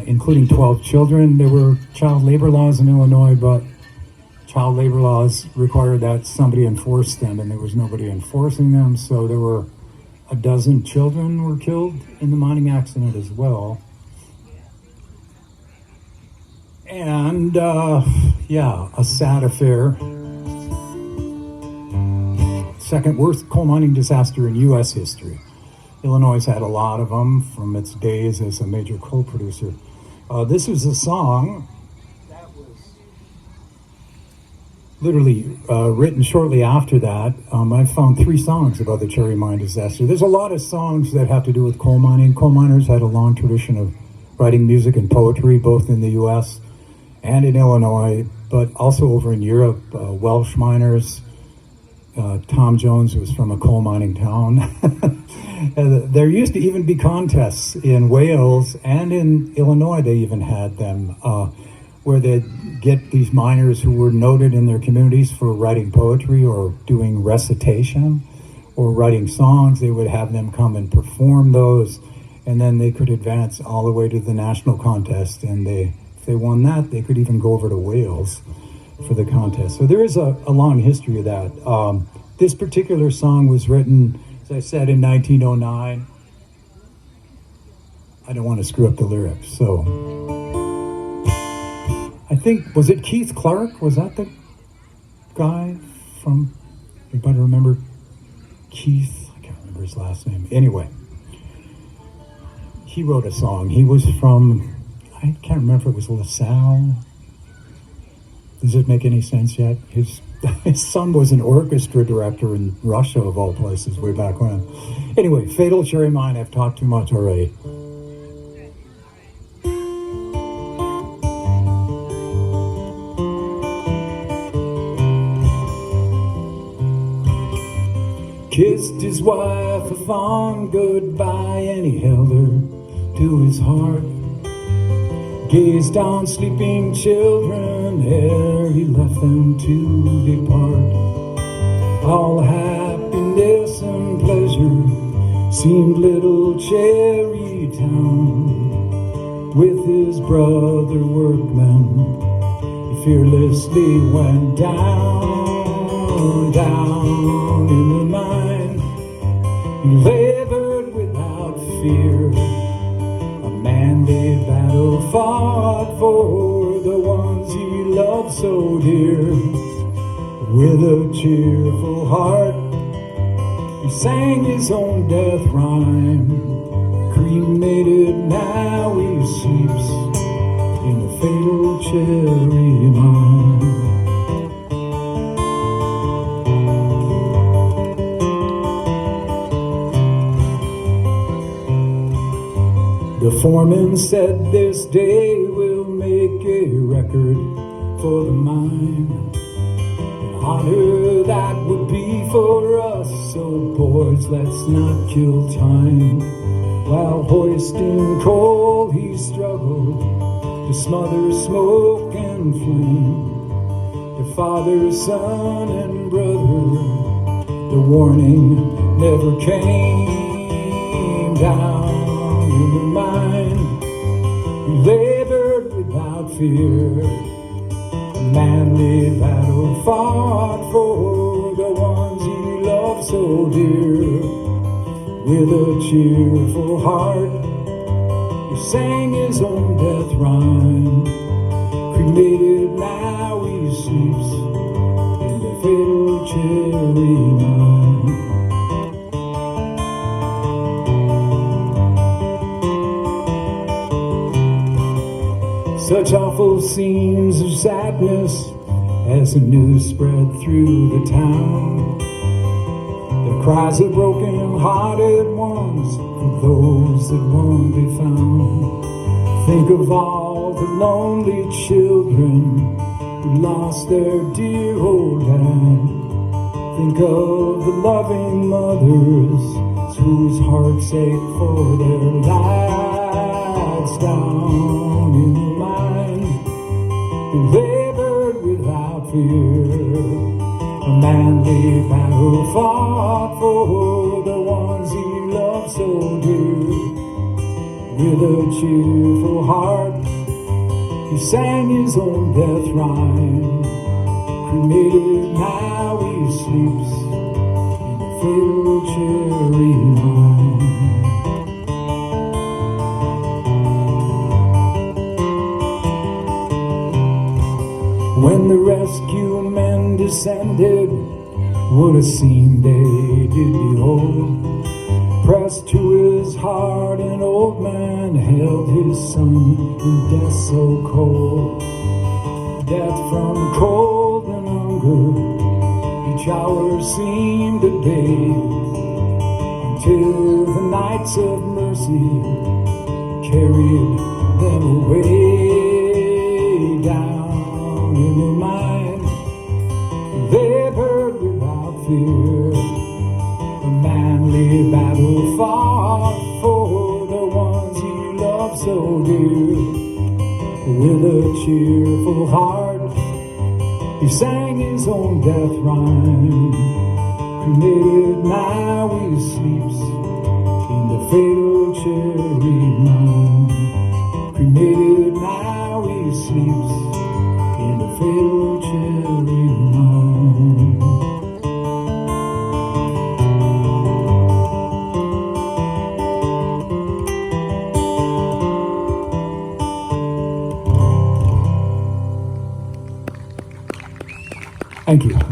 including 12 children. There were child labor laws in Illinois, but child labor laws required that somebody enforce them, and there was nobody enforcing them, so there were a dozen children were killed in the mining accident as well. And a sad affair. Second worst coal mining disaster in U.S. history. Illinois has had a lot of them from its days as a major coal producer. This was a song that was literally written shortly after that. I found 3 songs about the Cherry Mine disaster. There's a lot of songs that have to do with coal mining. Coal miners had a long tradition of writing music and poetry, both in the U.S. and in Illinois, but also over in Europe. Welsh miners. Tom Jones was from a coal mining town. There used to even be contests in Wales and in Illinois. They even had them where they'd get these miners who were noted in their communities for writing poetry or doing recitation or writing songs. They would have them come and perform those, and then they could advance all the way to the national contest. And if they won that, they could even go over to Wales for the contest. So there is a long history of that. This particular song was written, as I said, in 1909. I don't want to screw up the lyrics, so I think, was it Keith Clark? Was that the guy from, anybody remember Keith? I can't remember his last name. Anyway, he wrote a song. He was from, I can't remember if it was LaSalle. Does it make any sense yet? His son was an orchestra director in Russia, of all places, way back when. Anyway, Fatal Cherry Mine, I've talked too much already. Kissed his wife a fond goodbye, and he held her to his heart. Gazed on sleeping children ere he left them to depart. All happiness and pleasure seemed little Cherry Town. With his brother workmen, he fearlessly went down, down in the mine. He labored without fear, manly battle fought for the ones he loved so dear. With a cheerful heart, he sang his own death rhyme. Cremated, now he sleeps in the fatal cherry mine. The foreman said this day will make a record for the mine. An honor that would be for us, so boys, let's not kill time. While hoisting coal he struggled to smother smoke and flame. To father, son, and brother, the warning never came. Down in the mine, he labored without fear. A manly battle fought for the ones he loved so dear. With a cheerful heart, he sang his own death rhyme. Cremated, now he sleeps in the fatal cherry mine. Such awful scenes of sadness as the news spread through the town. The cries of broken-hearted ones for those that won't be found. Think of all the lonely children who lost their dear old dad. Think of the loving mothers whose hearts ache for their lads. Down in the mine, he labored without fear. A manly battle fought for the ones he loved so dear. With a cheerful heart, He sang his own death rhyme. Cremated, now he sleeps in the fatal cherry mine. When the rescue men descended, what a scene they did behold. Pressed to his heart, an old man held his son in death so cold. Death from cold and hunger, each hour seemed a day, until the knights of mercy carried them away down in the mine. They burned without fear, a manly battle fought for the ones he loved so dear. With a cheerful heart, he sang his own death rhyme. Cremated, now he sleeps in the fatal cherry mine. Cremated, now he sleeps in the fatal cherry mine. Thank you.